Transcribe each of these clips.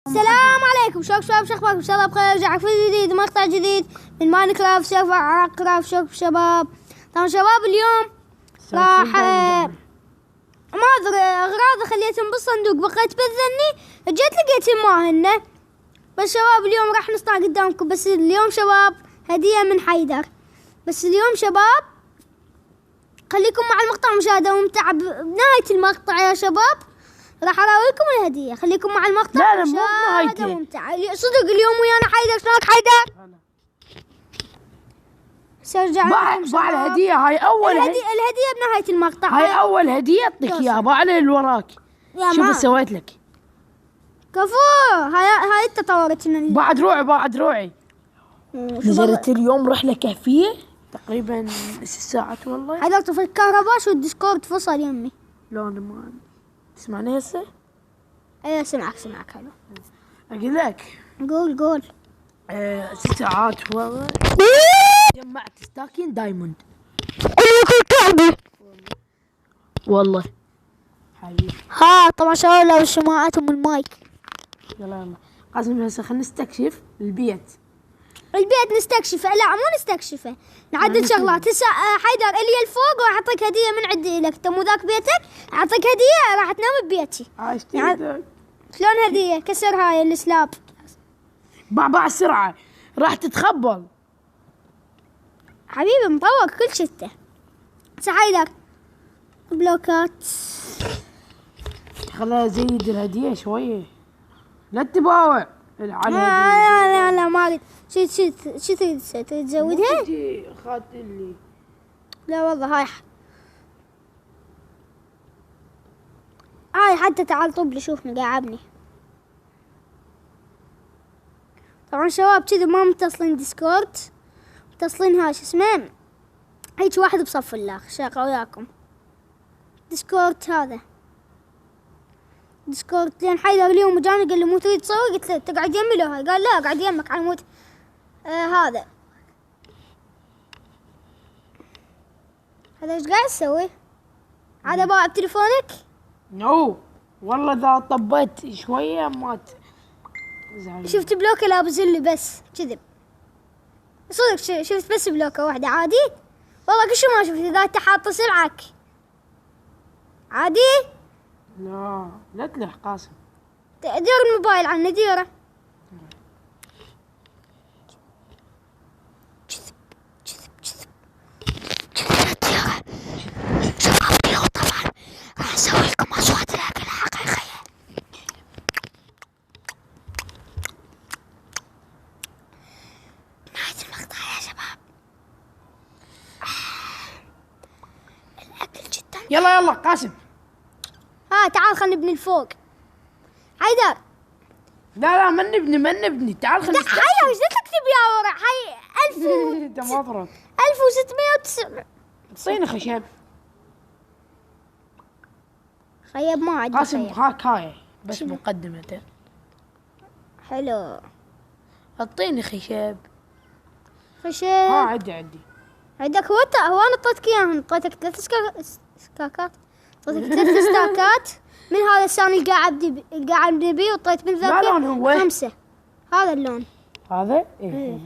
السلام عليكم شباب شو اخباركم؟ ان شاء الله بخير. رجع فيديو جديد مقطع جديد من ماينكرافت سيرفر عراق شباب. طبعا شباب اليوم راح ما ادري اغراض خليتهم بالصندوق، بقيت بذني جيت لقيتهم ماهن. بس شباب اليوم راح نصنع قدامكم. بس اليوم شباب هدية من حيدر. بس اليوم شباب خليكم مع المقطع مشاهدة ممتعة. بنهاية المقطع يا شباب راح اراويكم الهدية. خليكم مع المقطع. لا مو بنهايته ممتعة صدق. اليوم ويانا حيدر. شلونك حيدر؟ سرجع باع الهدية. هاي أول الهدية بنهاية المقطع. هاي أول هدية أعطيك إياها. باع اللي وراك. شوف ايش سويت لك. كفو. هاي التطور. بعد روعي. نزلت اليوم رحلة كهفية تقريبا 6 ساعات والله. حيدر طفي الكهرباء. شو الديسكورد فصل يمي. لا أنا ما تسمعني هسه؟ ايه سمعك حلو. أقول لك قول 6 ساعات والله. جمعت ستاكين دايموند والله حبيبي. ها طبعا شباب لو الشماعات ام المايك. يلا قاسم هسه خلينا نستكشف البيت. نستكشفه. لا مو نستكشفه، نعدل شغلات. هسه حيدر الي الفوق راح اعطيك هديه من عندي لك. انت مو ذاك بيتك، اعطيك هديه راح تنام ببيتي. شلون هديه؟ كسر هاي السلاب. باع السرعه راح تتخبل حبيبي مطور كل شته. هسه حيدر بلوكات. خليها زيد الهديه شويه. لا تباوع لا ما اريد. شو تريد تزودها؟ خاتلي. لا والله هاي حتى تعال طب لي. شوف مقاعبني. طبعا شباب كذا ما متصلين ديسكورد، متصلين هاي شو اسمه هيك واحد بصف الله شاقة وياكم. ديسكورد هذا ديسكورد. لين حيدر اليوم جاني قال لي مو تريد تصور؟ قلت له تقعد يمي لو هاي. قال لا اقعد يمك على مود. هذا ايش قاعد تسوي؟ عاد باع بتليفونك؟ نو والله اذا طبيت شويه مات. شفت بلوكه لابس لي بس كذب. صدق شفت بس بلوكه واحده عادي. والله كل شيء ما شفت. اذا انت حاط سلعك عادي. لا تلح قاسم. دير الموبايل عني ديره. شباب ديره. طبعا راح اسوي لكم اصوات الاكل حقيقيه. نهاية المقطع يا شباب. الاكل جدا. يلا قاسم. تعال خلينا نبني الفوق. حيدر لا ما نبني. تعال خلينا حيدر ايش تكتب يا ورع؟ هاي 1000 انت ما فرط. 1609 صيني خشب. خيب ما عندي. قاسم هاي بس مقدمته حلو. اعطيني خشب. خشب عندي عندك. هو انا اعطيتك اياهم. اعطيتك 3 سكاكات. اعطيتك 3 ستاكات من هذا الثاني اللي قاعد نبي. وطيت من ذاك 5. هذا اللون هذا ايه.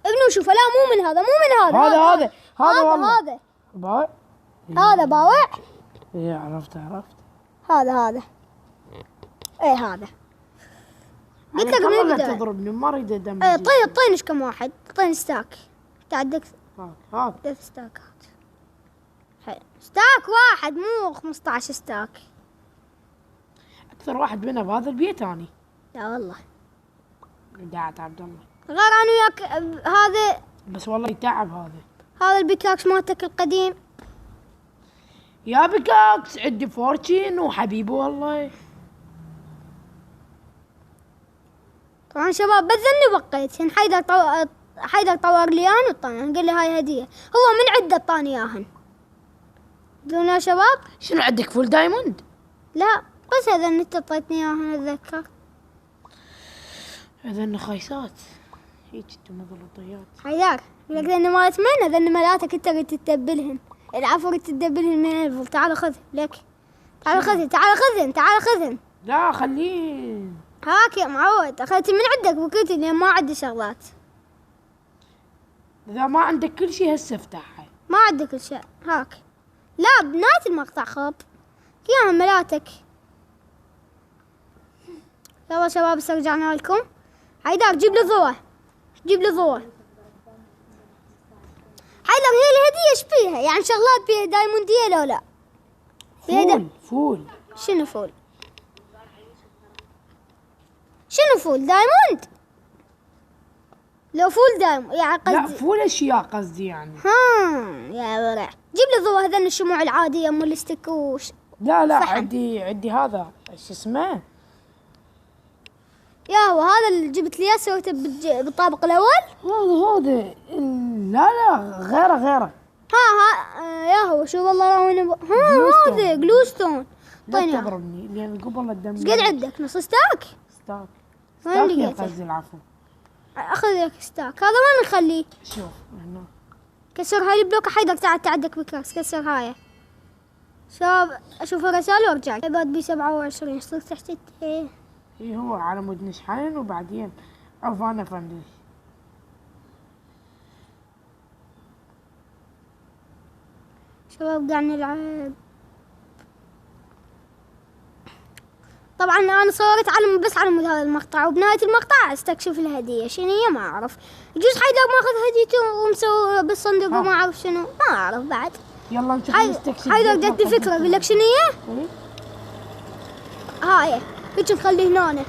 ابنوا شوف. لا مو من هذا هذا والله هذا باوع. ايه عرفت. هذا ايه هذا. قلت لك من البداية تضربني ما اريد ادمج. طين ايش كم واحد. طين ستاك. تعدك هاك 3 ستاكات. حلو. ستاك واحد مو 15 ستاك. اكثر واحد بنا بهذا البيت اني. لا والله قاعد عبد الله غير انا وياك. هذا بس والله يتعب هذا البيكاكس مالتك القديم. يا بيكاكس عندي فورتشين وحبيبي والله. طبعا شباب بذلني بقيت. حيدر طور لي انا وطاني. قال لي هاي هديه. هو من عده طاني اياهن. تدرون يا شباب شنو عندك فول دايموند؟ لا بس هذا انت اعطيتني اياهن اتذكر. هذا خايسات هيك انتم مضلطيات. حيدر يقول لك لان مالت من هذا مالاتك انت قلت تدبلهن. العفو قلت تدبلهن من الفول. تعال خذ لك. تعال خذهن. لا خليه. هاك يا معود، اخذت من عندك وقلت لي ما عندي شغلات. اذا ما عندك كل شيء هسه افتحها. ما عندك كل شيء. هاك. لا بنهاية المقطع خاب. يا ملاتك. يلا شباب هسه رجعنا لكم. حيدر جيب لي ضوء. جيب لي ضوء. حيدر هي الهدية ايش فيها؟ يعني شغلات بيها دايموندية لو لا؟ فول فول. شنو فول؟ شنو فول؟ دايموند؟ لو فول دايموند يعني لا قصدي. فول اشياء قصدي يعني. ها يا ورع. جيب لي ضوء هذين الشموع العادية مو الستيك لا فحم. عندي هذا شو اسمه. يا هو هذا اللي جبت لي اياه سويته بالطابق الاول. هذا لا غيره. ها يا هو شوف والله وين هذا جلوستون. لا طيب تضربني لان قبل الدم. ايش قد عندك؟ نص ستاك؟ ستاك. وين ستاك يا لقيته؟ قصدي العفو. اخذ لك ستاك. هذا وين نخليه؟ شوف هنا. كسر هاي البلوكة. حيدك تعال تعدك بكاس كسر هاي. شباب اشوف الرسالة وارجع. عباد بي 27 صرت تحت اي هو على مود نشحن وبعدين عوف انا فندش. شباب قاعد نلعب. طبعا انا صورت على بس على مود هذا المقطع، وبنهاية المقطع استكشف الهدية شنو هي ما اعرف. يجوز حيدر ماخذ هديته ومسوي بالصندوق وما اعرف شنو ما اعرف بعد. يلا نشوف نستكشف. حيدر جتني فكرة اقول لك شنو هي؟ إيه؟ هاي هيك نخليه هنا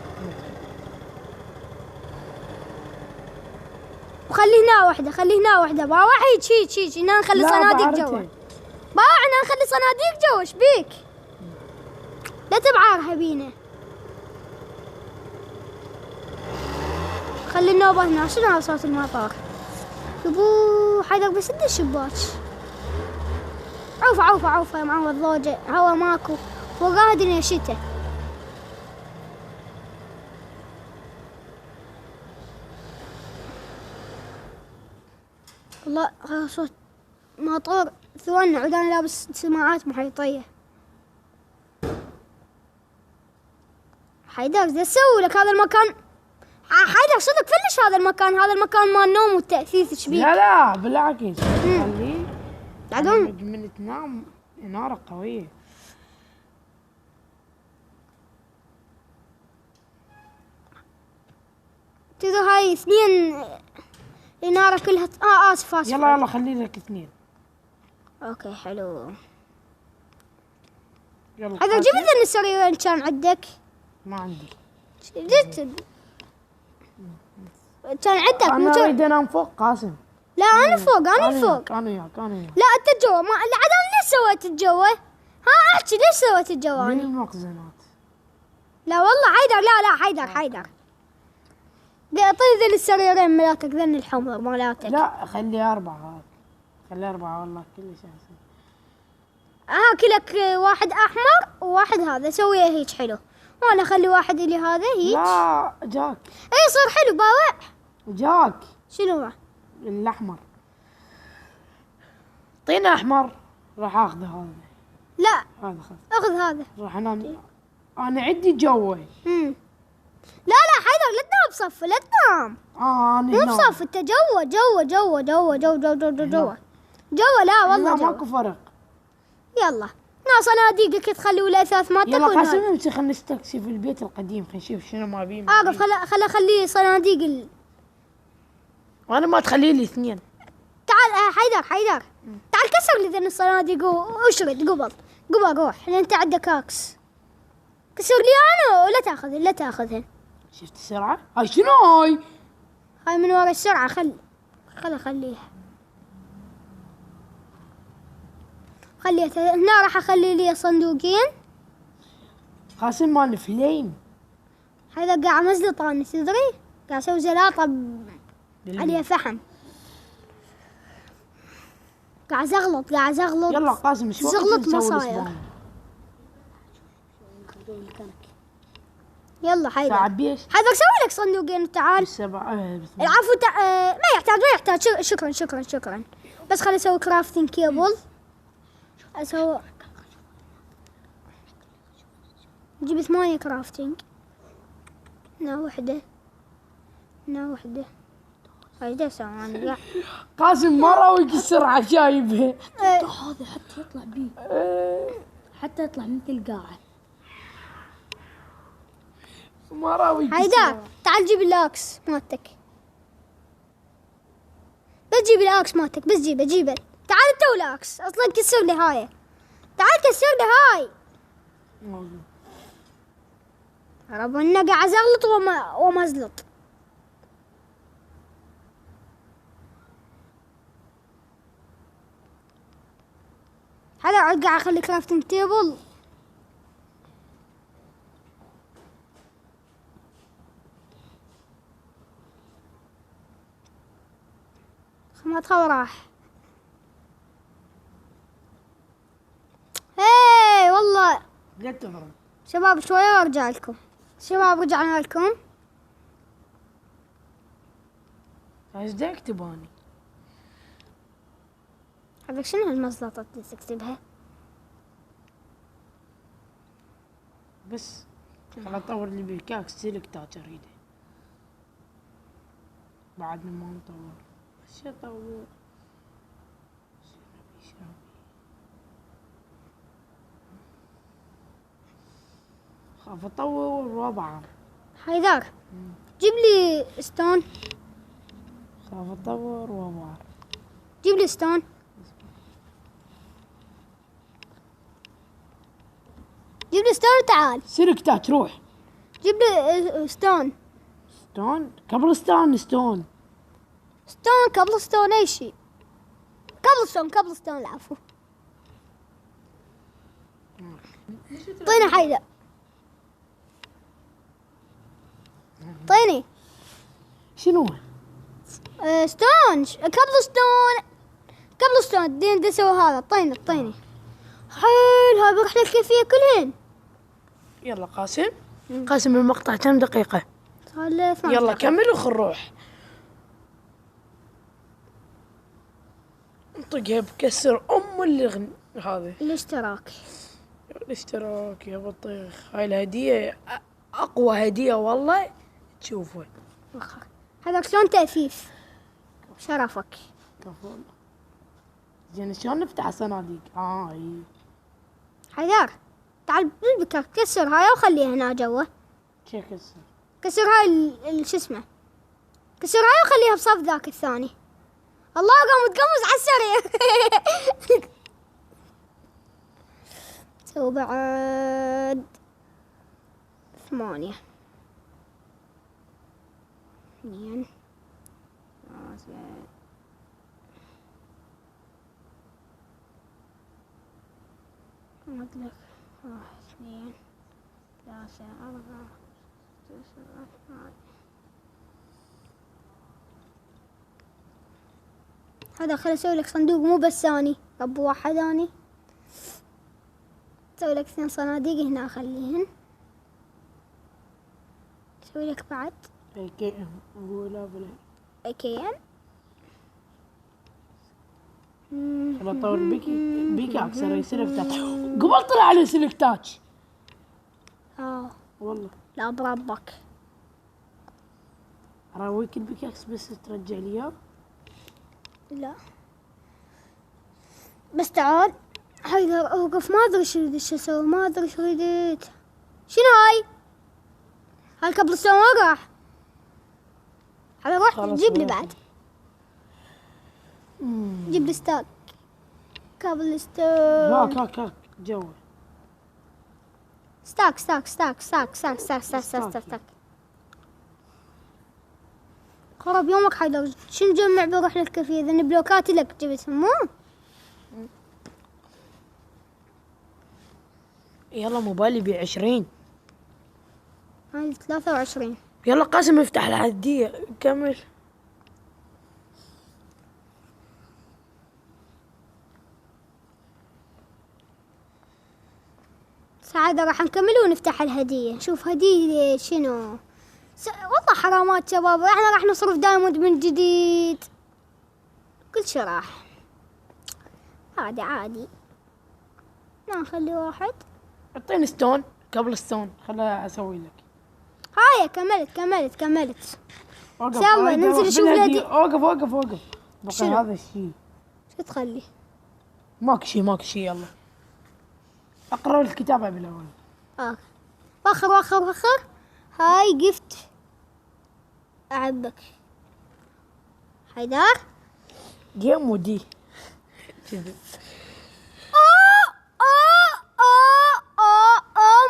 وخلي هنا وحدة. خلي هنا وحدة باوع. هيك هنا نخلي لا، صناديق بعرتها. جوا. باوع هنا نخلي صناديق جوا. ايش بيك؟ لا تبعارها بينا. خلي النوبة هنا. شنو هذا صوت المطار؟ يبو حيدر بسد الشباك. عوفة يا معود ضوجة. هوا ماكو فوقها دنيا شتا. والله هذا صوت مطار ثواني. عودان لابس سماعات محيطية. حيدر ايش اسوي لك؟ هذا المكان حيدر صدق فلش. هذا المكان مال النوم والتأثيث. ايش بيك؟ لا بالعكس خليه بعدين من تنام ناره قوية. تدري هاي اثنين النار كلها اسف. يلا خلي لك اثنين. اوكي حلو. يلا هذا جيب لنا السريرين كان عندك. ما عندي. جبت كان عندك انا اريد انام فوق قاسم. لا انا فوق. انا فوق. انا وياك. لا انت جوا. ما لا عاد انا ليش سويت الجوا؟ احكي ليش سويت الجوا من أنا؟ المخزنات. لا والله حيدر. لا حيدر اعطيني ذي السريرين مالتك ذن الحمر مالتك. لا خلي 4 هذا. خلي 4 والله كلش احسن. كلك واحد احمر وواحد هذا. سويه هيك حلو. وانا اخلي واحد لي هذا هيك. لا جاك. اي صار حلو باوع. جاك شنو هو؟ الاحمر. اعطينا احمر. راح اخذه هذا. لا هذا خذ. اخذ هذا. راح انام. انا عندي جوي. لا حيدر لا تنام بصف. لا تنام انا مو بصف. انت جوا لا والله لا جوا. ماكو فرق. يلا ناس صناديقك تخلي ولا اثاث ما يلا تكون. قاسم نمشي خلينا نستكشف البيت القديم. خلينا نشوف شنو ما بيه. اعرف. خل اخليه صناديق وانا ما تخلي لي 2. تعال حيدر تعال كسر لي ذن الصناديق واشرد قبل روح لان انت عندك اكس. كسر لي انا ولا تاخذهن. شفت السرعة؟ هاي شنو هاي من ورا السرعة. خليها هنا. راح اخلي لي صندوقين. قاسم مال فليم. هذا قاعد مزلط انا تدري. قاعد اسوي زلاطة عليها فحم. قاعد زغلط. يلا قاسم شو زغلط مصاير. يلا حيدر. تعبيش. حيدر سوي لك صندوقين. تعال. العفو. ما يحتاج. شكرا. بس خلي اسوي كرافتنج كيبل. اسوي نجيب 8 كرافتنج. هنا وحدة، هنا وحدة. هاي ده ثواني قاعد. قاسم ما راوي يكسر عجايبه. هذا حتى يطلع بيه، حتى يطلع مثل قاعد. ما راوي يكسر. حيدر تعال جيب الاكس مالتك. بس جيب الاكس مالتك، بس جيبه. تعال انت والاكس، اصلا كسر لي هاي. تعال كسر لي هاي. ربنا قاعد ازغلط وما ازلط. هذا قاعد اخلي كرافتنج تيبل. ما تخاف راح. هاي والله لا تهرب. شباب شوية وارجع لكم. شباب رجعنا لكم. ايش دا اكتب اني؟ هذا شنو هالمزلطة اللي تكتبها؟ بس خل اطور لي بالكاك سيلكتات اريده. بعدنا ما نطور. ايش اطور؟ خاف اطور وابعر. حيدر جيب لي ستون. خاف اطور وابعر. جيب لي ستون. جيب لي ستون تعال. سيلكتات روح. جيب لي ستون. ستون قبل ستون. ستون قبل ستون اي شيء. قبل ستون العفو. طيني حيدر. طيني شنو؟ ستون قبل ستون دين دسوا هذا. طيني حيل. هاي بروح للكيفية كلهن. يلا قاسم المقطع كم دقيقة؟ صار له 12 يلا دقيقة. كمل وخل نروح. انطقها بكسر هذه الاشتراك. الاشتراك يا بطيخ. هاي الهدية اقوى هدية والله تشوفها. وخر. هذا شلون تأثيث شرفك. كفو. زين شلون نفتح صناديق؟ اي حيدر تعال بالبكر كسر هاي وخليها هنا جوا. شي كسر. كسر هاي شو اسمه. كسر هاي وخليها بصف ذاك الثاني. الله قام متقمص على السريع. سو بعد 8 2 لك 1 2 3 4 5 هذا خل اسوي لك صندوق مو بس ثاني. طب واحد اني اسوي لك 2 صناديق هنا اخليهن. اسوي لك بعد اي هو لا بلا اكيان. خل اطور بيكي اكسر اي سلكتات. قبل طلع لي سلكتات والله. لا بربك اراويك البيكاكس بس ترجع لي اياه. لا بس تعال. حيدر اوقف. ما ادري شو اسوي. ما ادري شو رديت. شنو هاي قبل ستون وين راح؟ هذا روح خلاص جيب لي روح. بعد. جيب لي ستاك قبل ستون. هاك جوا. ستاك. خرب يومك حيدر. شو نجمع بروح للكافيه ذن بلوكات لك جبتهم مو؟ يلا موبايلي ب20. هاي 23. يلا قاسم افتح العدية كمل. سعادة راح نكمل ونفتح الهدية. شوف هدية شنو. والله حرامات شباب. احنا راح نصرف دايموند من جديد. كل شي راح. عادي. ما نخلي واحد. اعطيني ستون. قبل ستون خليني اسوي لك. هاي كملت. وقف. يلا ننزل نشوف الهدية. وقف. بقى شنو؟ هذا الشيء. شو تخلي؟ ماكو شيء يلا. اقرا الكتابة بالاول. وخر. هاي جفت. اعبك. حيدر. جيم ودي.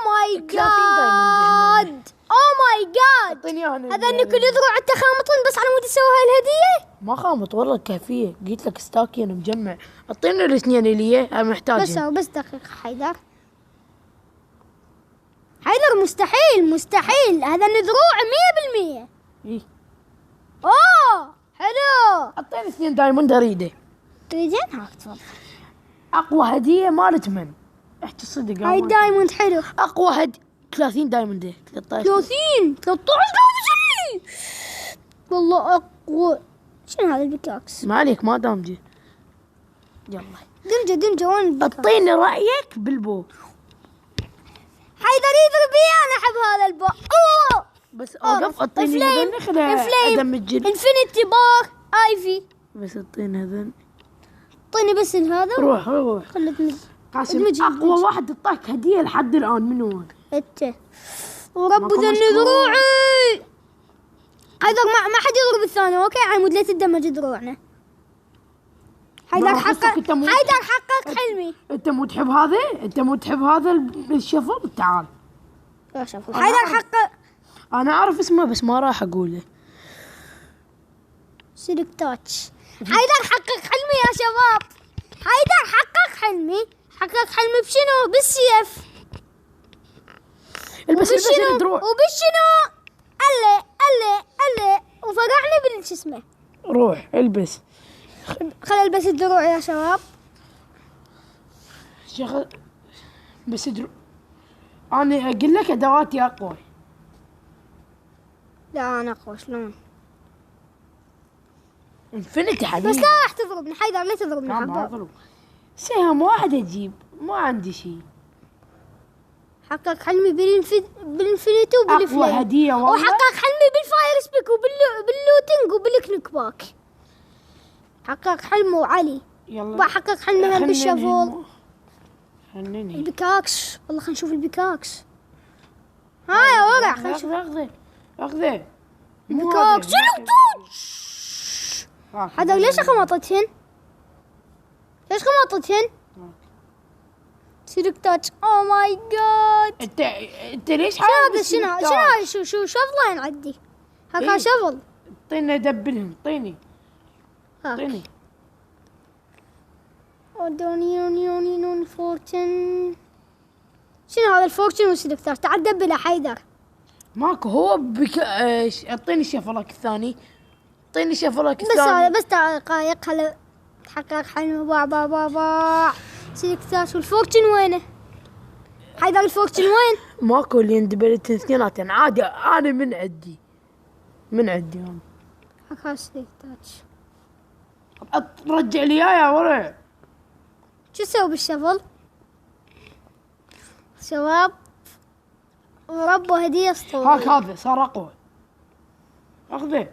ماي 30 دايموند جاد. ماي جاد. اعطيني اياها. هذا انك كل دروع انت خامطين بس على مود تسوي هاي الهدية. ما خامط والله كافية، قلت لك ستاكي انا مجمع. اعطيني الاثنين اللي انا محتاجها. بس دقيقة حيدر مستحيل هذا الدروع 100%. ايه حلو. اعطيني 2 دايموند اريده. تريدين؟ هاك تفضل. اقوى هدية مالت من؟ احكي الصدق. هاي دايموند حلو. اقوى 30 دايموند. 13 13 والله اقوى. شنو هذا البيكاكس؟ ما عليك ما دامجي. يلا دمجة وين البيكاكس؟ اعطيني رايك بالبو. حيدر يضرب بي. انا احب هذا البو. بس اوقف. اعطيني هذن خليها ادمج. انفينيتي بار ايفي. بس اعطيني هذن. اعطيني بس هذا. روح خلتني قاسم. ادمج. اقوى واحد اعطاك هديه لحد الان منو هو؟ انت ورب ماكو ذني مشكلة. دروعي. حيدر ما حد يضرب الثاني. اوكي عمود لا تدمج دروعنا. حيدر ما حقق قصدك أنت مو- حلمي. انت مو تحب هذا الشفل. تعال. يا شوف حيدر حقق. انا اعرف اسمه بس ما راح اقوله. سيلك تاتش. حيدر حقق حلمي يا شباب. حيدر حقق حلمي بشنو؟ بالسيف. البس الدروع. وبشنو؟ ألي وفقعني بالش اسمه. روح البس. خل البس الدروع يا شباب. شغل بس دروع. انا اقول لك ادواتي اقوى. لا انا اقوى شلون؟ انفنتي حبيبي. بس لا راح تضربني حيدر. لا تضربني لا ما حقق. اضرب. سهم واحد اجيب. ما عندي شيء. حقق حلمي بالانفينيتي وبالفليم. اقوى هديه والله. وحقق حلمي بالفاير سبيك وباللوتينج وبالكنك باك. حقق حلمه وعلي. يلا بحقق حلمي هم بالشفول. خليني. البيكاكس. والله خلينا نشوف البيكاكس. ها يا ورع خلينا نشوف اخذه. البيكاكس. شنو توج؟ هذا ليش خمطتهن؟ سيرك تاتش. او ماي جاد. انت ليش شنو هذا؟ شنو هذا؟ شو شفله ينعدي؟ هكا إيه. شفل. اعطيني ادبلهم. اعطيني. دوني فورتن. شنو هذا الفورتن والسلكتر؟ تعال دبله حيدر. ماكو هو اعطيني شفلك الثاني. بس هذا بس دقائق. هلا تحقق حلم. باع سلكتر. والفورتن وينه؟ حيدر الفورتن وين؟ ماكو اللي اندبلت اثنيناتين عادي. انا من عندي انا. هكا سلكتر. رجع لي اياه يا ورع. شو اسوي بالشفل؟ شباب وربوا هدية اسطورية. هاك هذا صار اقوى. اخذه.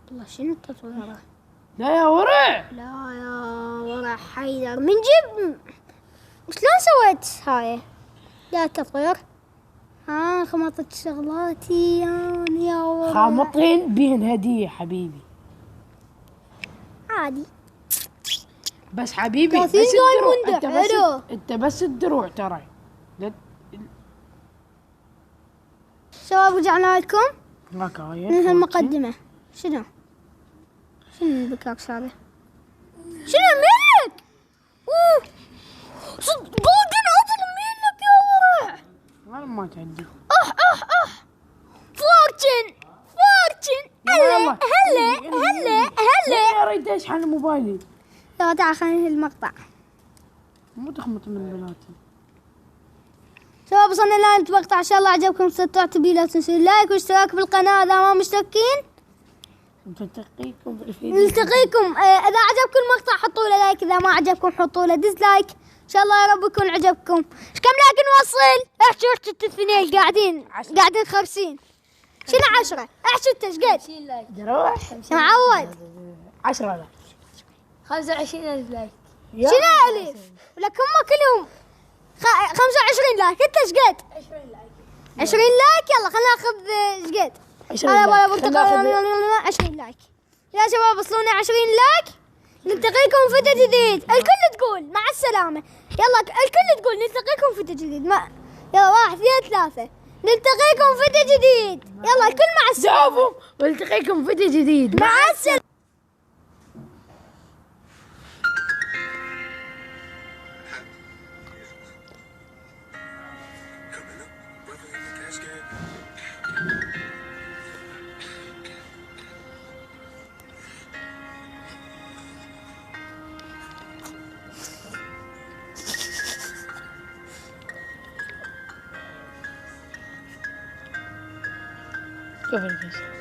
والله شنو التطوير؟ لا يا ورع. لا يا ورا حيدر من جيب. شلون سويت هاي؟ لا تطوير. خمطت شغلاتي يا ورا. خامطين بين هدية حبيبي. عادي. بس حبيبي 30 دايموند. حلو. انت بس الدروع ترى. شباب رجعنا لكم هاك هاي من هالمقدمة. شنو البكاكس هذا؟ شنو ملك؟ جولدن اوبن ملك يا ورع. انا ما تعدي. فورتن. هلا. اريد اشحن موبايلي. لا تعال خلينا ننهي المقطع. مو تخمط من بلاتي. شباب وصلنا لنهاية المقطع. ان شاء الله عجبكم. استمتعتوا بيه. لا تنسوا اللايك والاشتراك بالقناة اذا ما مشتركين. نلتقيكم بالفيديو. نلتقيكم. اذا عجبكم المقطع حطوا له لايك. اذا ما عجبكم حطوا له ديسلايك. ان شاء الله يا رب يكون عجبكم. ايش كم لايك نوصل؟ احكي انتوا الاثنين قاعدين خرسين. شنو 10؟ احكي انت ايش قد؟ 50 لايك. دروح يا معود 10 لايك. 25,000 لايك. شنو الف؟ ولك هم كلهم 25 لايك. انت ايش قد؟ 20 لايك. 20 لايك. يلا خلينا ناخذ ايش قد؟ 20 انا لايك. ابغى خلنا ناخذ 20 لايك. يا شباب وصلونا 20 لايك. نلتقيكم في فيديو جديد. الكل تقول مع السلامة. يلا الكل تقول نلتقيكم في فيديو جديد. يلا 1 2 3 نلتقيكم في فيديو جديد. يلا الكل مع السلامة. شوفوا ونلتقيكم في فيديو جديد. مع السلامة. شوف الفيديو.